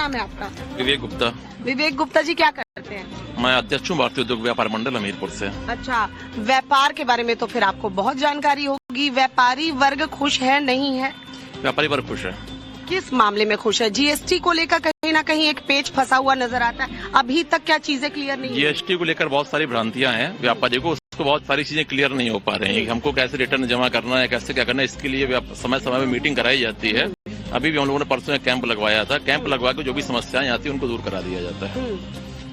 नाम है आपका? विवेक गुप्ता। विवेक गुप्ता जी क्या करते हैं? मैं अध्यक्ष हूँ भारतीय उद्योग व्यापार मंडल हमीरपुर से। अच्छा, व्यापार के बारे में तो फिर आपको बहुत जानकारी होगी। व्यापारी वर्ग खुश है नहीं है? व्यापारी वर्ग खुश है। किस मामले में खुश है? जीएसटी को लेकर कहीं ना कहीं एक पेच फंसा हुआ नजर आता है, अभी तक क्या चीजें क्लियर नहीं है? जीएसटी को लेकर बहुत सारी भ्रांतियां हैं व्यापारी को, उसको बहुत सारी चीजें क्लियर नहीं हो पा रही हैं। हमको कैसे रिटर्न जमा करना है, कैसे क्या करना है, इसके लिए समय समय में मीटिंग कराई जाती है। अभी भी हम लोगों ने परसों एक कैंप लगवाया था। कैंप लगवा के जो भी समस्याएं आती है उनको दूर करा दिया जाता है।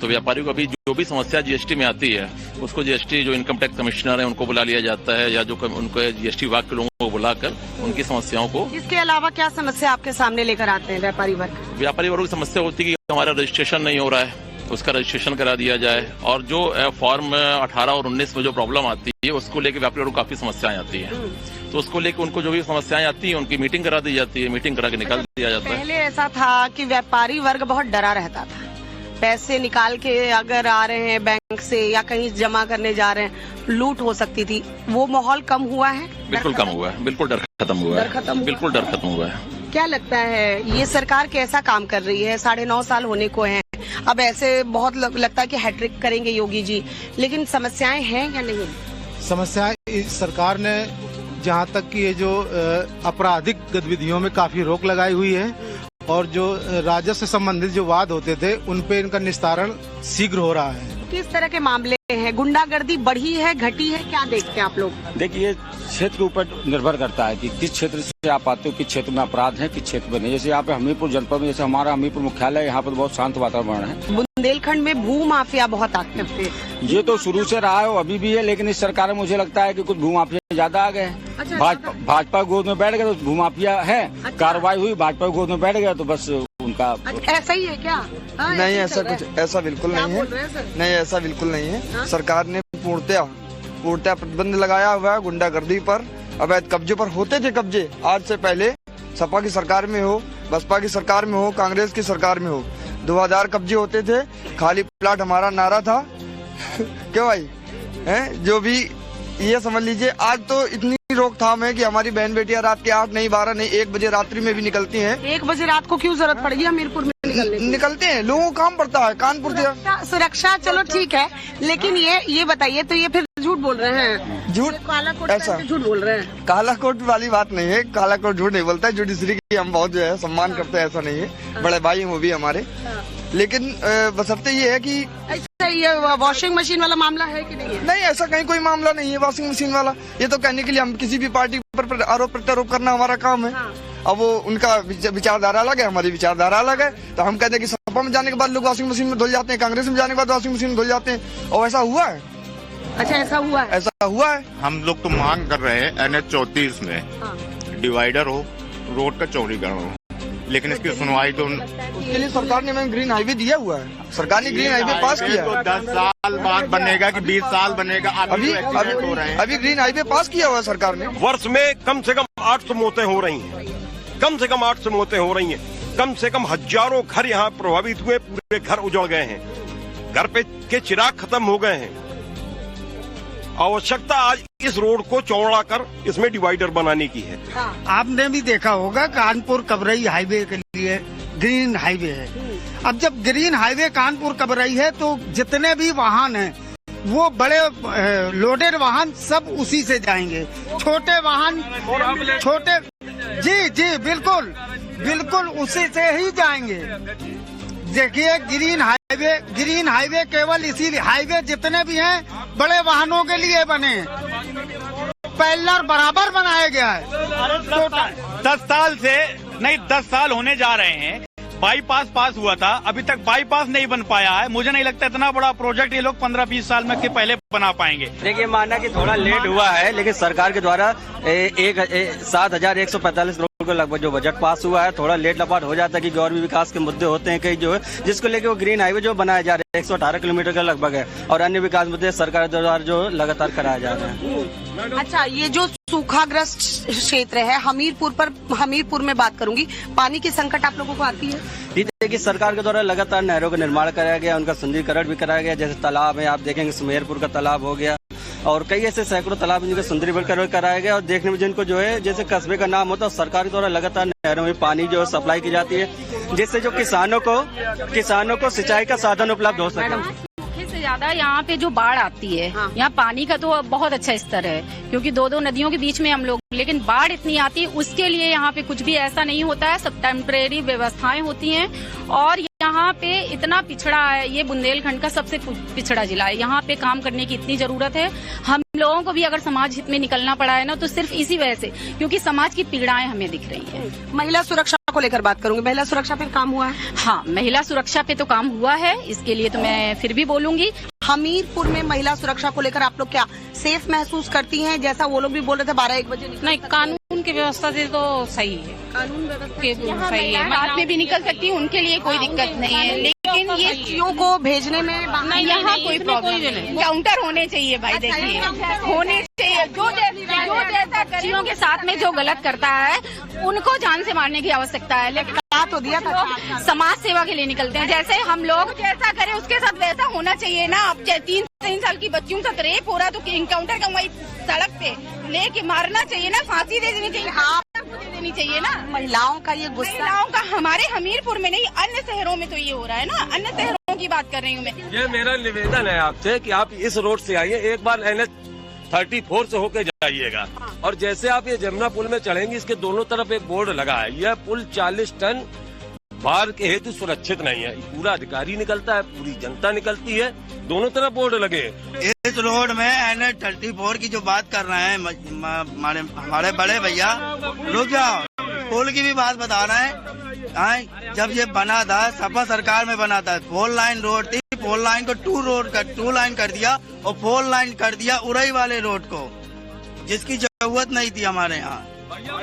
तो व्यापारी को अभी जो भी समस्या जीएसटी में आती है उसको जीएसटी जो इनकम टैक्स कमिश्नर है उनको बुला लिया जाता है, या जो उनको जीएसटी विभाग के लोगों को बुलाकर उनकी समस्याओं को। इसके अलावा क्या समस्या आपके सामने लेकर आते हैं व्यापारी वर्ग? व्यापारी वर्ग की समस्या होती है कि हमारा रजिस्ट्रेशन नहीं हो रहा है, उसका रजिस्ट्रेशन करा दिया जाए। और जो फॉर्म 18 और 19 में जो प्रॉब्लम आती है उसको लेकर व्यापारी वर्ग को काफी समस्याएं आती है। तो उसको लेकर उनको जो भी समस्याएं आती है उनकी मीटिंग करा दी जाती है, मीटिंग करा के निकाल दिया जाता है। पहले ऐसा था कि व्यापारी वर्ग बहुत डरा रहता था, पैसे निकाल के अगर आ रहे हैं बैंक से या कहीं जमा करने जा रहे हैं लूट हो सकती थी, वो माहौल कम हुआ है? बिल्कुल कम हुआ है, बिल्कुल डर खत्म हुआ है, बिल्कुल डर खत्म हुआ है। क्या लगता है ये सरकार कैसा काम कर रही है? 9.5 साल होने को हैं, अब ऐसे बहुत लगता है कि हैट्रिक करेंगे योगी जी, लेकिन समस्याएं हैं या नहीं? समस्याएं इस सरकार ने जहां तक कि ये जो आपराधिक गतिविधियों में काफी रोक लगाई हुई है और जो राजस्व से संबंधित जो वाद होते थे उन पे इनका निस्तारण शीघ्र हो रहा है। किस तरह के मामले हैं? गुंडागर्दी बढ़ी है, घटी है, क्या देखते हैं आप लोग? देखिए, क्षेत्र के ऊपर निर्भर करता है कि किस क्षेत्र से आप आते हो, किस क्षेत्र में अपराध है, किस क्षेत्र में नहीं। जैसे यहाँ पे हमीरपुर जनपद में, जैसे हमारा हमीरपुर मुख्यालय, यहाँ पर बहुत शांत वातावरण है। बुंदेलखंड में भू माफिया बहुत एक्टिव थे। ये तो शुरू से रहा है और अभी भी है, लेकिन इस सरकार में मुझे लगता है कि कुछ भू माफिया ज्यादा आ गए हैं। अच्छा, भाजपा गोद में बैठ गए तो भू माफिया है। अच्छा। कार्रवाई हुई, भाजपा गोद में बैठ गया तो बस उनका। ऐसा ही है क्या? नहीं, ऐसा कुछ ऐसा बिल्कुल नहीं है। नहीं, ऐसा बिल्कुल नहीं है। सरकार ने पूर्णतः प्रतिबंध लगाया हुआ है गुंडागर्दी पर, अवैध कब्जे पर। होते थे कब्जे आज से पहले, सपा की सरकार में हो, बसपा की सरकार में हो, कांग्रेस की सरकार में हो, 2000 कब्जे होते थे। खाली प्लाट हमारा नारा था। क्यों भाई हैं? जो भी ये समझ लीजिए, आज तो इतनी रोकथाम है कि हमारी बहन बेटियां रात के 8 नहीं 12 नहीं 1 बजे रात्रि में भी निकलती हैं। 1 बजे रात को क्यों जरूरत पड़ेगी हमीरपुर में निकलते हैं? लोगों को काम पड़ता है। कानपुर सुरक्षा चलो ठीक है, लेकिन ये बताइए, तो ये फिर झूठ बोल रहे हैं? झूठ काला कोट ऐसा झूठ बोल रहे हैं? काला कोट वाली बात नहीं है। काला कोट झूठ नहीं बोलता है। जुडिशरी की हम बहुत जो है सम्मान करते हैं, ऐसा नहीं है। बड़े भाई वो भी हमारे, लेकिन बशर्ते ये है कि ये वॉशिंग मशीन वाला मामला है कि नहीं है? नहीं, ऐसा कहीं कोई मामला नहीं है वॉशिंग मशीन वाला। ये तो कहने के लिए हम किसी भी पार्टी पर आरोप प्रत्यारोप करना हमारा काम है। अब वो उनका विचारधारा अलग है, हमारी विचारधारा अलग है। तो हम कहते हैं कि सपा में जाने के बाद लोग वॉशिंग मशीन में धुल जाते हैं, कांग्रेस में जाने के बाद वॉशिंग मशीन में धुल जाते हैं, और ऐसा हुआ है। अच्छा, ऐसा हुआ है? ऐसा हुआ है। हम लोग तो मांग कर रहे हैं NH 34 में डिवाइडर हो, रोड का चौड़ीकरण हो, लेकिन इसकी सुनवाई तो उसके लिए सरकार ने हमें ग्रीन हाईवे दिया हुआ है। सरकार ने ग्रीन हाईवे पास किया है। 10 साल बाद बनेगा कि 20 साल बनेगा? अभी ग्रीन हाईवे पास किया हुआ है सरकार ने। वर्ष में कम से कम 800 मौतें हो रही हैं, कम से कम 800 मौतें हो रही हैं। कम से कम हजारों घर यहाँ प्रभावित हुए, पूरे घर उजड़ गए हैं, घर पे के चिराग खत्म हो गए हैं। आवश्यकता आज इस रोड को चौड़ा कर इसमें डिवाइडर बनाने की है। आपने भी देखा होगा कानपुर कबरई हाईवे के लिए ग्रीन हाईवे है। अब जब ग्रीन हाईवे कानपुर कबरई है तो जितने भी वाहन हैं वो बड़े लोडेड वाहन सब उसी से जाएंगे। छोटे वाहन छोटे जी बिल्कुल उसी से ही जाएंगे। देखिए, ग्रीन हाईवे केवल इसीलिए, हाईवे जितने भी हैं बड़े वाहनों के लिए बने, पैरेलल बराबर बनाया गया है। 10 साल होने जा रहे हैं। बाईपास पास हुआ था, अभी तक बाईपास नहीं बन पाया है। मुझे नहीं लगता इतना बड़ा प्रोजेक्ट ये लोग 15-20 साल में के पहले बना पाएंगे। देखिए, माना कि थोड़ा लेट हुआ है, लेकिन सरकार के द्वारा 7,145 करोड़ का लगभग जो बजट पास हुआ है, थोड़ा लेट लपाट हो जाता है कि और भी विकास के मुद्दे होते हैं कई जो है, जिसको लेके वो ग्रीन हाईवे जो बनाया जा रहा है 118 किलोमीटर का लगभग है, और अन्य विकास मुद्दे सरकार द्वारा जो लगातार कराए जा रहे हैं। अच्छा, ये जो सूखाग्रस्त क्षेत्र है हमीरपुर में बात करूंगी, पानी की संकट आप लोगों को आती है? देखिए, सरकार के द्वारा लगातार नहरों का निर्माण कराया गया, उनका सुंदरीकरण भी कराया गया। जैसे तालाब है, आप देखेंगे सुमेरपुर का तालाब हो गया, और कई ऐसे सैकड़ों तालाब जिनके सुंदरीकरण कराया गया और देखने में जिनको जो है जैसे कस्बे का नाम होता है, सरकार द्वारा लगातार नहरों में पानी जो है सप्लाई की जाती है, जिससे जो किसानों को सिंचाई का साधन उपलब्ध हो सके। से ज्यादा यहाँ पे जो बाढ़ आती है, यहाँ पानी का तो बहुत अच्छा स्तर है, क्योंकि दो नदियों के बीच में हम लोग, लेकिन बाढ़ इतनी आती है उसके लिए यहाँ पे कुछ भी ऐसा नहीं होता है, सब टेम्परेरी व्यवस्थाएं होती हैं। और यहाँ पे इतना पिछड़ा है, ये बुंदेलखंड का सबसे पिछड़ा जिला है, यहाँ पे काम करने की इतनी जरूरत है। हम लोगों को भी अगर समाज हित में निकलना पड़ा है ना, तो सिर्फ इसी वजह से, क्योंकि समाज की पीड़ाएं हमें दिख रही है। महिला सुरक्षा को लेकर बात करूंगी, महिला सुरक्षा पे काम हुआ है? हाँ, महिला सुरक्षा पे तो काम हुआ है, इसके लिए तो मैं फिर भी बोलूंगी। हमीरपुर में महिला सुरक्षा को लेकर आप लोग क्या सेफ महसूस करती हैं? जैसा वो लोग भी बोल रहे थे 12-1 बजे नहीं, कानून की व्यवस्था से तो सही है, कानून व्यवस्था सही है, रात में भी निकल सकती है, उनके लिए कोई दिक्कत नहीं है। लेकिन ये बच्चियों को भेजने में यहाँ कोई प्रॉब्लम नहीं, काउंटर होने चाहिए भाई, देखिए होने चाहिए। जो जैसा बच्चियों के साथ में जो गलत करता है उनको जान से मारने की आवश्यकता है, लेकिन तो दिया था समाज सेवा के लिए निकलते हैं। जैसे हम लोग जैसा करें उसके साथ वैसा होना चाहिए ना। अब 3 साल की बच्चियों के साथ रेप हो रहा है तो इनकाउंटर का वही सड़क पे लेके मारना चाहिए ना, फांसी दे देनी चाहिए, दे देनी चाहिए ना। महिलाओं का ये गुस्सा, महिलाओं का हमारे हमीरपुर में नहीं, अन्य शहरों में तो ये हो रहा है ना, अन्य शहरों की बात कर रही हूँ मैं। ये मेरा निवेदन है आपसे कि आप इस रोड से आइए, एक बार NH-34 से होके जाइएगा, और जैसे आप ये जमुना पुल में चढ़ेंगे, इसके दोनों तरफ एक बोर्ड लगा है, यह पुल 40 टन भार के हेतु सुरक्षित नहीं है। पूरा अधिकारी निकलता है, पूरी जनता निकलती है, दोनों तरफ बोर्ड लगे। इस रोड में NH-34 की जो बात कर रहे हैं हमारे बड़े भैया, रुक जाओ, पुल की भी बात बता रहे हैं। जब ये बना था, सपा सरकार में बना था, 4 लाइन रोड थी, 4 लाइन को 2 लाइन कर दिया और 4 लाइन कर दिया उरई वाले रोड को, जिसकी जरूरत नहीं थी हमारे यहाँ।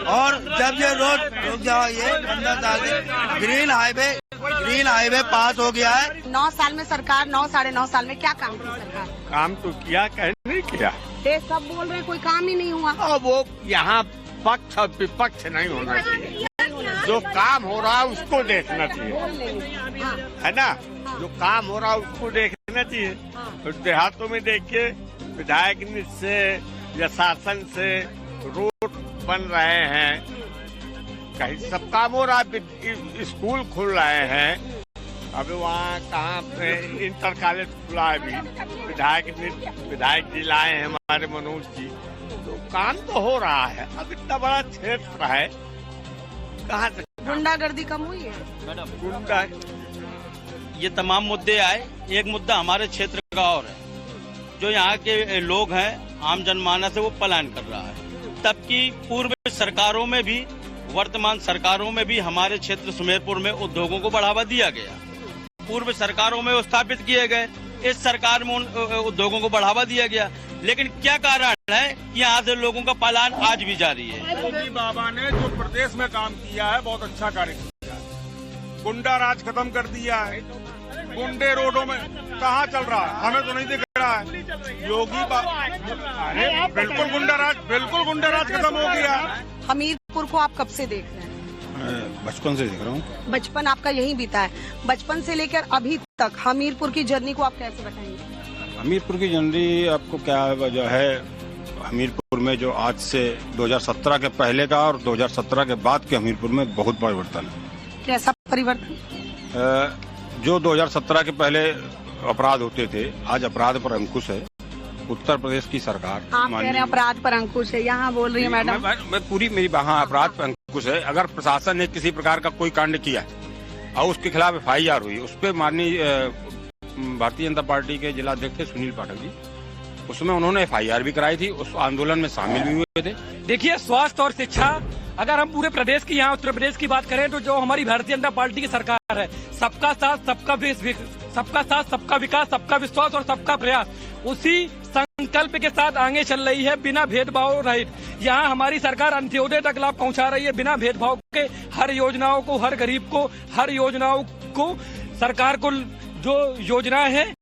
और जब ये रोड, रुक जाओ, ये 15 साल की ग्रीन हाईवे पास हो गया है। 9 साल में सरकार, 9-9.5 साल में क्या काम किया सरकार? काम तो किया, कहीं नहीं किया। ये सब बोल रहे हैं कोई काम ही नहीं हुआ। अब वो यहाँ पक्ष और विपक्ष नहीं होना चाहिए, जो काम हो रहा है उसको देखना चाहिए, है ना? जो काम हो रहा है उसको देखना चाहिए। देहातों में देखिए, विधायक से या शासन से रोड बन रहे हैं, कहीं सब काम हो रहा है, स्कूल खुल रहे हैं, अभी वहाँ कहाँ पे इंटर कॉलेज खुला है, भी विधायक जी लाए हैं हमारे मनोज जी, तो काम तो हो रहा है। अब इतना बड़ा क्षेत्र है, कहाँ से गुंडागर्दी कम हुई है? गुंडा, ये तमाम मुद्दे आए, एक मुद्दा हमारे क्षेत्र का और है, जो यहाँ के लोग हैं, आम जनमानस है, वो पलायन कर रहा है। तब की पूर्व सरकारों में भी, वर्तमान सरकारों में भी हमारे क्षेत्र सुमेरपुर में उद्योगों को बढ़ावा दिया गया। पूर्व सरकारों में वो स्थापित किए गए, इस सरकार में उद्योगों को बढ़ावा दिया गया, लेकिन क्या कारण है कि यहाँ से लोगों का पलायन आज भी जारी है। योगी बाबा ने जो प्रदेश में काम किया है, बहुत अच्छा कार्य किया है। गुंडा राज खत्म कर दिया है, गुंडे रोडों में कहाँ चल रहा है, हमें तो नहीं दिख रहा है। योगी बाबा, अरे बिल्कुल गुंडा राज खत्म हो गया। हमीरपुर को आप कब से देख रहे हैं? बचपन से देख रहा हूँ। बचपन आपका यहीं बीता है, बचपन से लेकर अभी तक हमीरपुर की जर्नी को आप कैसे बताएंगे? हमीरपुर की जर्नी आपको क्या वजह है, हमीरपुर में जो आज से 2017 के पहले का और 2017 के बाद के हमीरपुर में बहुत परिवर्तन है। कैसा परिवर्तन? जो 2017 के पहले अपराध होते थे, आज अपराध पर अंकुश है। उत्तर प्रदेश की सरकार, आप कह रहे हैं अपराध पर अंकुश है, यहाँ बोल रही है मैडम। मैं पूरी मेरी वहाँ अपराध पर अंकुश है। अगर प्रशासन ने किसी प्रकार का कोई कांड किया और उसके खिलाफ FIR हुई, उस पर माननीय भारतीय जनता पार्टी के जिला अध्यक्ष सुनील पाठक जी, उसमें उन्होंने FIR भी कराई थी, उस आंदोलन में शामिल भी हुए थे। देखिए, स्वास्थ्य और शिक्षा, अगर हम पूरे प्रदेश की, यहाँ उत्तर प्रदेश की बात करें, तो जो हमारी भारतीय जनता पार्टी की सरकार है, सबका साथ सबका विकास, सबका विश्वास और सबका प्रयास, उसी संकल्प के साथ आगे चल रही है, बिना भेदभाव रहित। यहाँ हमारी सरकार अंत्योदय तक लाभ पहुँचा रही है, बिना भेदभाव के। हर योजनाओं को, हर गरीब को, हर योजनाओं को, सरकार को जो योजनाएं हैं